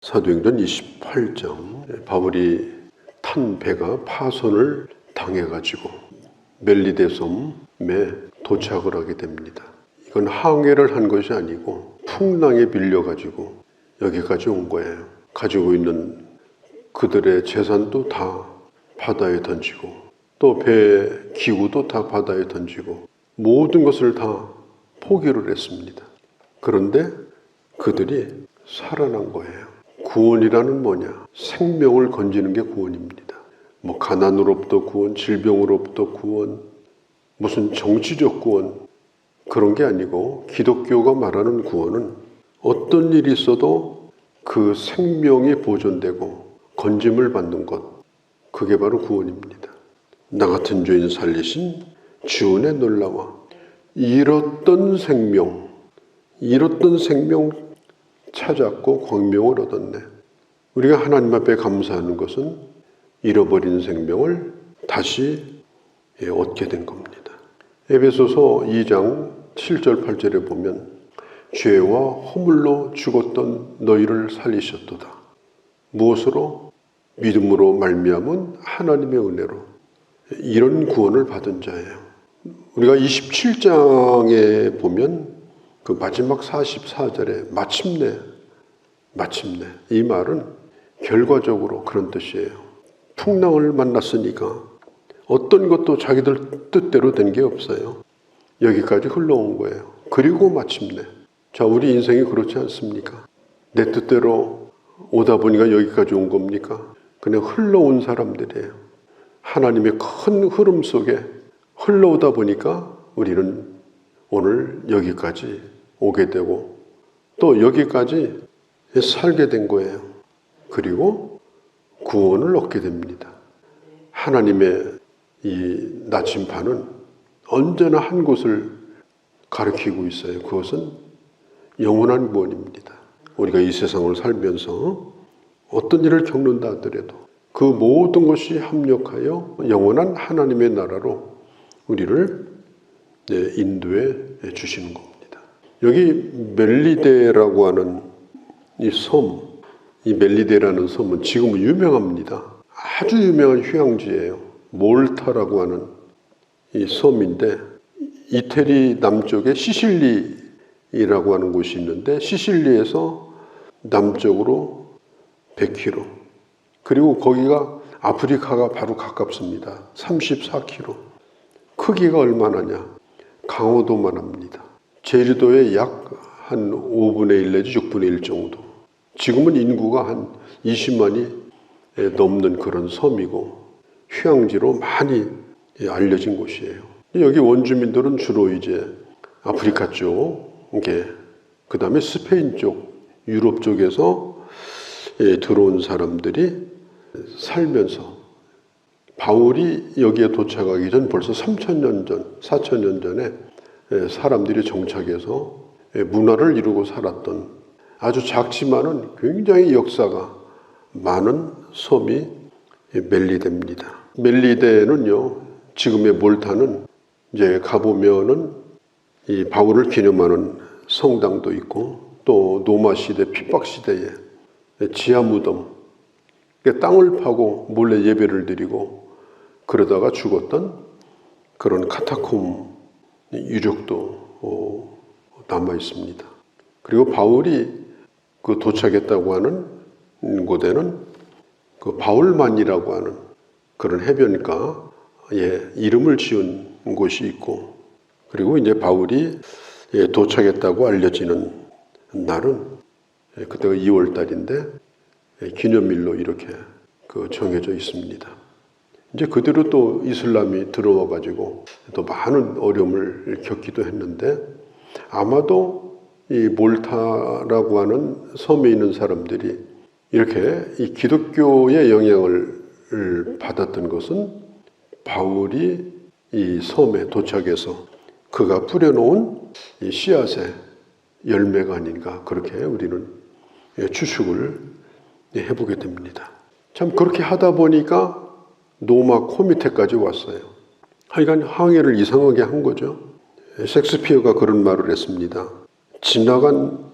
사도행전 28장 바울이 탄 배가 파손을 당해가지고 멜리데 섬에 도착을 하게 됩니다. 이건 항해를 한 것이 아니고 풍랑에 밀려가지고 여기까지 온 거예요. 가지고 있는 그들의 재산도 다 바다에 던지고 또 배 기구도 다 바다에 던지고 모든 것을 다 포기를 했습니다. 그런데 그들이 살아난 거예요. 구원이라는 뭐냐? 생명을 건지는 게 구원입니다. 뭐 가난으로부터 구원, 질병으로부터 구원, 무슨 정치적 구원 그런 게 아니고 기독교가 말하는 구원은 어떤 일이 있어도 그 생명이 보존되고 건짐을 받는 것, 그게 바로 구원입니다. 나 같은 죄인 살리신 주은의 놀라와 잃었던 생명 찾았고 광명을 얻었네. 우리가 하나님 앞에 감사하는 것은 잃어버린 생명을 다시 얻게 된 겁니다. 에베소서 2장 7절 8절에 보면 죄와 허물로 죽었던 너희를 살리셨도다. 무엇으로? 믿음으로 말미암은 하나님의 은혜로. 이런 구원을 받은 자예요. 우리가 27장에 보면 그 마지막 44절에 마침내 이 말은 결과적으로 그런 뜻이에요. 풍랑을 만났으니까 어떤 것도 자기들 뜻대로 된 게 없어요. 여기까지 흘러온 거예요. 그리고 마침내. 자, 우리 인생이 그렇지 않습니까? 내 뜻대로 오다 보니까 여기까지 온 겁니까? 그냥 흘러온 사람들이에요. 하나님의 큰 흐름 속에 흘러오다 보니까 우리는 오늘 여기까지 오게 되고 또 여기까지 살게 된 거예요. 그리고 구원을 얻게 됩니다. 하나님의 이 나침반은 언제나 한 곳을 가리키고 있어요. 그것은 영원한 구원입니다. 우리가 이 세상을 살면서 어떤 일을 겪는다 하더라도 그 모든 것이 합력하여 영원한 하나님의 나라로 우리를 인도해 주시는 겁니다. 여기 멜리데라고 하는 이 섬, 이 멜리데라는 섬은 지금은 유명합니다. 아주 유명한 휴양지예요. 몰타라고 하는 이 섬인데 이태리 남쪽에 시실리라고 하는 곳이 있는데 시실리에서 남쪽으로 100km 그리고 거기가 아프리카가 바로 가깝습니다. 34km. 크기가 얼마나냐? 강호도만 합니다. 제주도의 약 한 5분의 1 내지 6분의 1 정도. 지금은 인구가 한 20만이 넘는 그런 섬이고 휴양지로 많이 알려진 곳이에요. 여기 원주민들은 주로 이제 아프리카 쪽, 그 다음에 스페인 쪽, 유럽 쪽에서 들어온 사람들이 살면서 바울이 여기에 도착하기 전 벌써 3,000년 전, 4,000년 전에 사람들이 정착해서 문화를 이루고 살았던 아주 작지만은 굉장히 역사가 많은 섬이 멜리데입니다. 멜리데는요, 지금의 몰타는 이제 가보면은 이 바울을 기념하는 성당도 있고 또 로마 시대 핍박 시대에 지하 무덤, 땅을 파고 몰래 예배를 드리고 그러다가 죽었던 그런 카타콤 유적도 남아 있습니다. 그리고 바울이 그 도착했다고 하는 곳에는 그 바울만이라고 하는 그런 해변가에 이름을 지은 곳이 있고 그리고 이제 바울이 도착했다고 알려지는 날은 그때가 2월 달인데 기념일로 이렇게 정해져 있습니다. 이제 그대로 또 이슬람이 들어와 가지고 또 많은 어려움을 겪기도 했는데 아마도 이 몰타라고 하는 섬에 있는 사람들이 이렇게 이 기독교의 영향을 받았던 것은 바울이 이 섬에 도착해서 그가 뿌려놓은 이 씨앗의 열매가 아닌가 그렇게 우리는 추측을 해보게 됩니다. 참 그렇게 하다 보니까 노마 코미테까지 왔어요. 하여간 항해를 이상하게 한 거죠. 셰익스피어가 그런 말을 했습니다. 지나간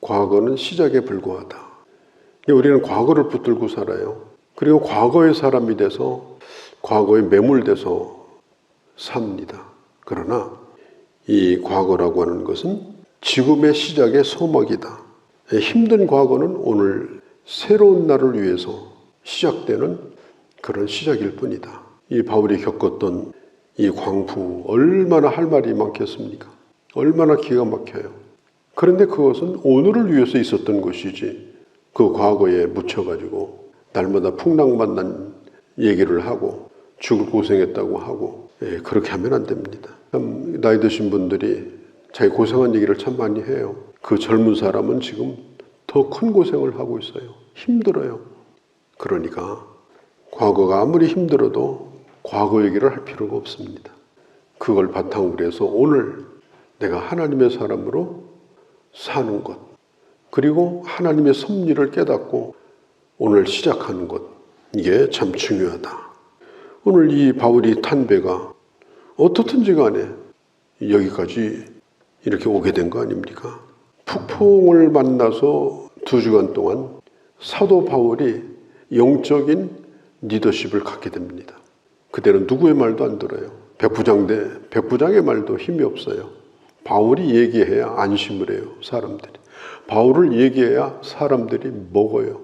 과거는 시작에 불과하다. 우리는 과거를 붙들고 살아요. 그리고 과거의 사람이 돼서 과거에 매몰돼서 삽니다. 그러나 이 과거라고 하는 것은 지금의 시작의 서막이다. 힘든 과거는 오늘 새로운 날을 위해서 시작되는 그런 시작일 뿐이다. 이 바울이 겪었던 이 광풍 얼마나 할 말이 많겠습니까? 얼마나 기가 막혀요. 그런데 그것은 오늘을 위해서 있었던 것이지 그 과거에 묻혀가지고 날마다 풍랑만 난 얘기를 하고 죽을 고생했다고 하고 그렇게 하면 안 됩니다. 참 나이 드신 분들이 자기 고생한 얘기를 참 많이 해요. 그 젊은 사람은 지금 더 큰 고생을 하고 있어요. 힘들어요. 그러니까 과거가 아무리 힘들어도 과거 얘기를 할 필요가 없습니다. 그걸 바탕으로 해서 오늘 내가 하나님의 사람으로 사는 것, 그리고 하나님의 섭리를 깨닫고 오늘 시작하는 것, 이게 참 중요하다. 오늘 이 바울이 탄 배가 어떻든지 간에 여기까지 이렇게 오게 된 거 아닙니까? 북풍을 만나서 2주간 동안 사도 바울이 영적인 리더십을 갖게 됩니다. 그때는 누구의 말도 안 들어요. 백부장의 말도 힘이 없어요. 바울이 얘기해야 안심을 해요, 사람들이. 바울을 얘기해야 사람들이 먹어요.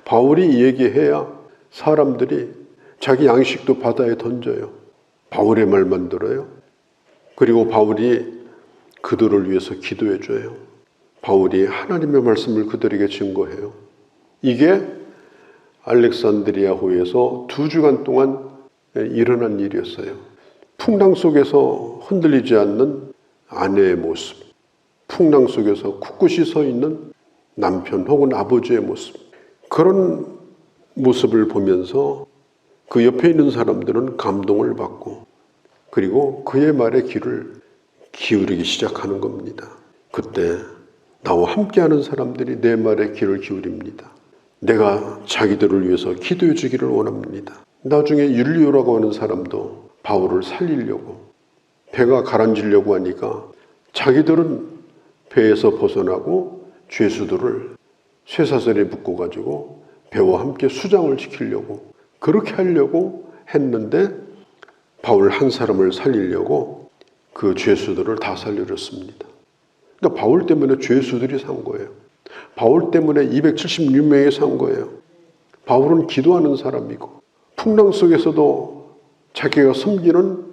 바울이 얘기해야 사람들이 자기 양식도 바다에 던져요. 바울의 말만 들어요. 그리고 바울이 그들을 위해서 기도해 줘요. 바울이 하나님의 말씀을 그들에게 증거해요. 이게 알렉산드리아호에서 2주간 동안 일어난 일이었어요. 풍랑 속에서 흔들리지 않는 아내의 모습, 풍랑 속에서 굳굳이 서 있는 남편 혹은 아버지의 모습, 그런 모습을 보면서 그 옆에 있는 사람들은 감동을 받고 그리고 그의 말에 귀를 기울이기 시작하는 겁니다. 그때 나와 함께하는 사람들이 내 말에 귀를 기울입니다. 내가 자기들을 위해서 기도해 주기를 원합니다. 나중에 율리오라고 하는 사람도 바울을 살리려고 배가 가라앉으려고 하니까 자기들은 배에서 벗어나고 죄수들을 쇠사슬에 묶어가지고 배와 함께 수장을 시키려고 그렇게 하려고 했는데 바울 한 사람을 살리려고 그 죄수들을 다 살려줬습니다. 그러니까 바울 때문에 죄수들이 산 거예요. 바울 때문에 276명이 산 거예요. 바울은 기도하는 사람이고 풍랑 속에서도 자기가 섬기는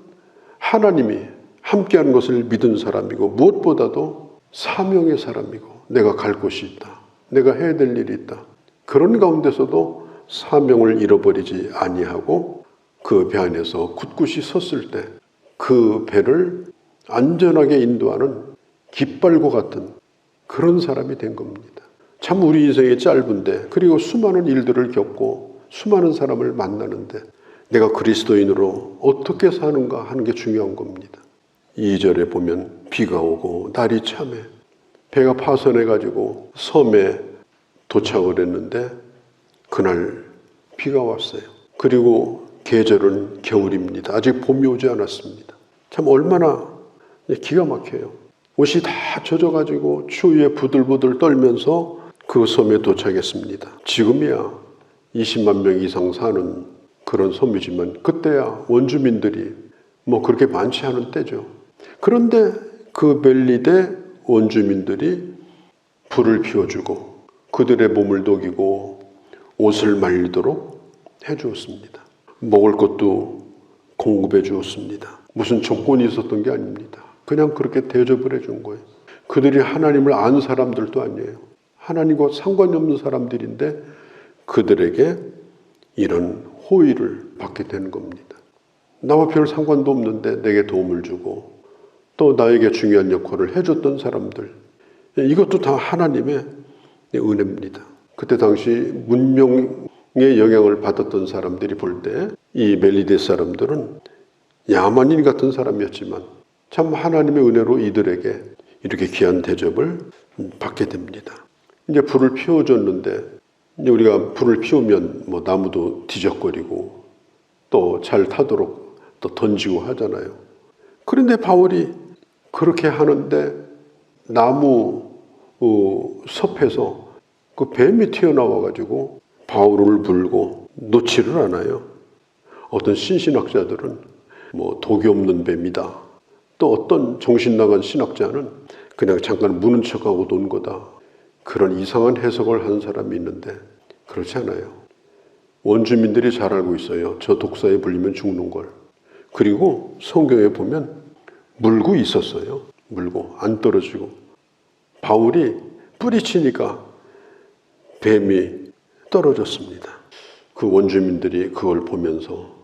하나님이 함께하는 것을 믿은 사람이고 무엇보다도 사명의 사람이고 내가 갈 곳이 있다. 내가 해야 될 일이 있다. 그런 가운데서도 사명을 잃어버리지 아니하고 그 배 안에서 굳굳이 섰을 때 그 배를 안전하게 인도하는 깃발과 같은 그런 사람이 된 겁니다. 참 우리 인생이 짧은데 그리고 수많은 일들을 겪고 수많은 사람을 만나는데 내가 그리스도인으로 어떻게 사는가 하는 게 중요한 겁니다. 2절에 보면 비가 오고 날이 참해 배가 파손해가지고 섬에 도착을 했는데 그날 비가 왔어요. 그리고 계절은 겨울입니다. 아직 봄이 오지 않았습니다. 참 얼마나 기가 막혀요. 옷이 다 젖어가지고 추위에 부들부들 떨면서 그 섬에 도착했습니다. 지금이야 20만 명 이상 사는 그런 섬이지만 그때야 원주민들이 뭐 그렇게 많지 않은 때죠. 그런데 그 멜리데 원주민들이 불을 피워주고 그들의 몸을 녹이고 옷을 말리도록 해주었습니다. 먹을 것도 공급해 주었습니다. 무슨 조건이 있었던 게 아닙니다. 그냥 그렇게 대접을 해준 거예요. 그들이 하나님을 아는 사람들도 아니에요. 하나님과 상관이 없는 사람들인데 그들에게 이런 호의를 받게 되는 겁니다. 나와 별 상관도 없는데 내게 도움을 주고 또 나에게 중요한 역할을 해줬던 사람들, 이것도 다 하나님의 은혜입니다. 그때 당시 문명의 영향을 받았던 사람들이 볼 때 이 멜리데 사람들은 야만인 같은 사람이었지만 참 하나님의 은혜로 이들에게 이렇게 귀한 대접을 받게 됩니다. 이제 불을 피워줬는데 이제 우리가 불을 피우면 뭐 나무도 뒤적거리고 또 잘 타도록 또 던지고 하잖아요. 그런데 바울이 그렇게 하는데 나무 섭에서 그 뱀이 튀어나와가지고 바울을 물고 놓지를 않아요. 어떤 신신학자들은 뭐 독이 없는 뱀이다. 또 어떤 정신 나간 신학자는 그냥 잠깐 무는 척하고 논 거다. 그런 이상한 해석을 하는 사람이 있는데 그렇지 않아요. 원주민들이 잘 알고 있어요. 저 독사에 물리면 죽는 걸. 그리고 성경에 보면 물고 있었어요. 물고 안 떨어지고. 바울이 뿌리치니까 뱀이 떨어졌습니다. 그 원주민들이 그걸 보면서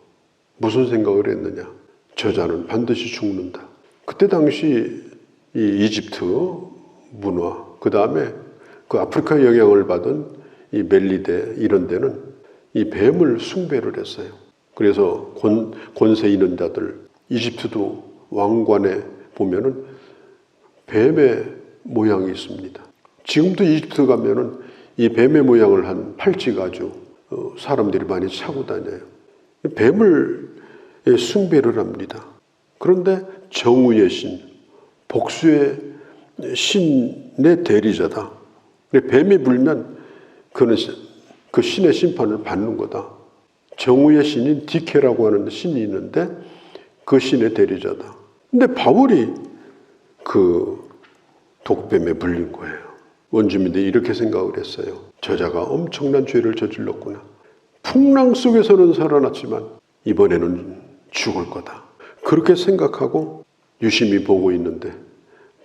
무슨 생각을 했느냐. 저자는 반드시 죽는다. 그때 당시 이 이집트 문화, 그 다음에 그 아프리카 영향을 받은 이 멜리데 이런 데는 이 뱀을 숭배를 했어요. 그래서 권세 있는 자들, 이집트도 왕관에 보면은 뱀의 모양이 있습니다. 지금도 이집트 가면은 이 뱀의 모양을 한 팔찌가 아주 사람들이 많이 차고 다녀요. 뱀을 숭배를 합니다. 그런데 정의의 신, 복수의 신의 대리자다. 뱀이 물면 그는 그 신의 심판을 받는 거다. 정의의 신인 디케라고 하는 신이 있는데 그 신의 대리자다. 근데 바울이 그 독뱀에 물린 거예요. 원주민들이 이렇게 생각을 했어요. 저자가 엄청난 죄를 저질렀구나. 풍랑 속에서는 살아났지만 이번에는 죽을 거다. 그렇게 생각하고 유심히 보고 있는데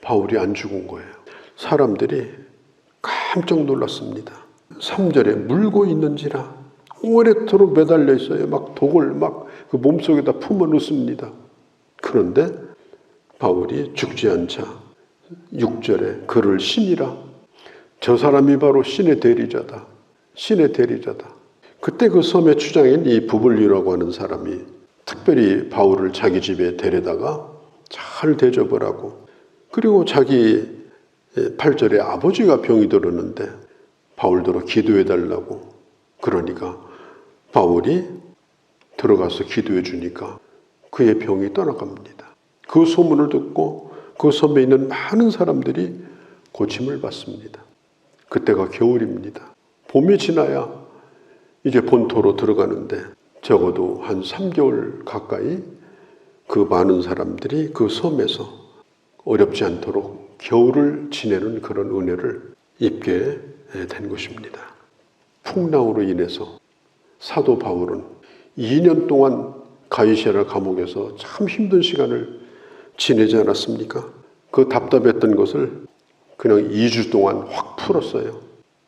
바울이 안 죽은 거예요. 사람들이 깜짝 놀랐습니다. 3절에 물고 있는지라 오랫도록 매달려 있어요. 막 독을 막 그 몸속에다 품어 넣습니다. 그런데 바울이 죽지 않자 6절에 그를 신이라. 저 사람이 바로 신의 대리자다. 신의 대리자다. 그때 그 섬의 추장인 이 부블리라고 하는 사람이 특별히 바울을 자기 집에 데려다가 잘 대접을 하고, 그리고 자기 8절에 아버지가 병이 들었는데 바울더러 기도해 달라고 그러니까 바울이 들어가서 기도해 주니까 그의 병이 떠나갑니다. 그 소문을 듣고 그 섬에 있는 많은 사람들이 고침을 받습니다. 그때가 겨울입니다. 봄이 지나야 이제 본토로 들어가는데 적어도 한 3개월 가까이 그 많은 사람들이 그 섬에서 어렵지 않도록 겨울을 지내는 그런 은혜를 입게 된 것입니다. 풍랑으로 인해서 사도 바울은 2년 동안 가이사랴 감옥에서 참 힘든 시간을 지내지 않았습니까? 그 답답했던 것을 그냥 2주 동안 확 풀었어요.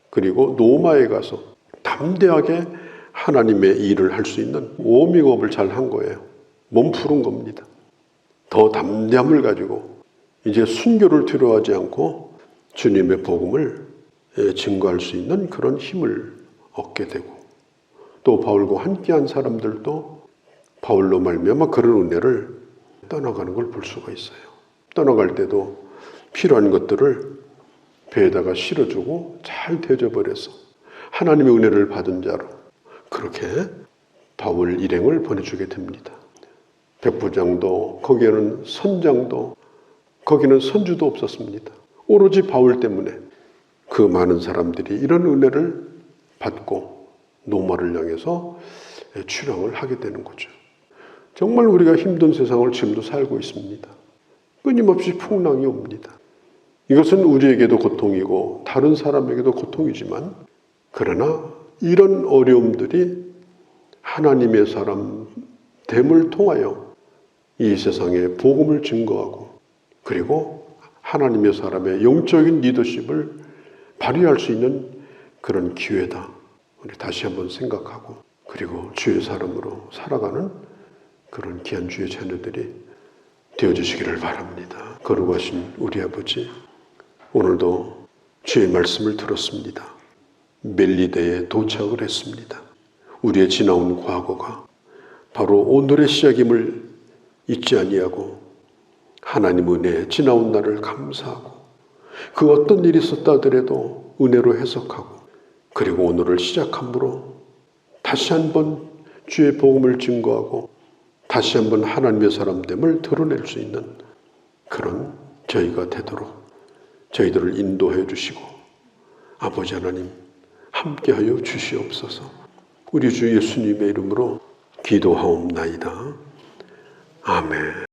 그리고 로마에 가서 담대하게 하나님의 일을 할 수 있는 워밍업을 잘 한 거예요. 몸 푸른 겁니다. 더 담대함을 가지고 이제 순교를 두려워하지 않고 주님의 복음을 증거할 수 있는 그런 힘을 얻게 되고, 또 바울과 함께한 사람들도 바울로 말미암아 그런 은혜를 떠나가는 걸 볼 수가 있어요. 떠나갈 때도 필요한 것들을 배에다가 실어주고 잘 대접을 해서 하나님의 은혜를 받은 자로 그렇게 바울 일행을 보내주게 됩니다. 백부장도, 거기에는 선장도, 거기는 선주도 없었습니다. 오로지 바울 때문에 그 많은 사람들이 이런 은혜를 받고 노마를 향해서 출항을 하게 되는 거죠. 정말 우리가 힘든 세상을 지금도 살고 있습니다. 끊임없이 풍랑이 옵니다. 이것은 우리에게도 고통이고 다른 사람에게도 고통이지만, 그러나 이런 어려움들이 하나님의 사람 됨을 통하여 이 세상에 복음을 증거하고, 그리고 하나님의 사람의 영적인 리더십을 발휘할 수 있는 그런 기회다. 우리 다시 한번 생각하고, 그리고 주의 사람으로 살아가는 그런 귀한 주의 자녀들이 되어주시기를 바랍니다. 거룩하신 우리 아버지, 오늘도 주의 말씀을 들었습니다. 멜리데에 도착을 했습니다. 우리의 지나온 과거가 바로 오늘의 시작임을 잊지 아니하고 하나님 은혜에 지나온 날을 감사하고, 그 어떤 일이 있었다 하더라도 은혜로 해석하고, 그리고 오늘을 시작함으로 다시 한번 주의 복음을 증거하고 다시 한번 하나님의 사람됨을 드러낼 수 있는 그런 저희가 되도록 저희들을 인도해 주시고, 아버지 하나님, 함께하여 주시옵소서. 우리 주 예수님의 이름으로 기도하옵나이다. 아멘.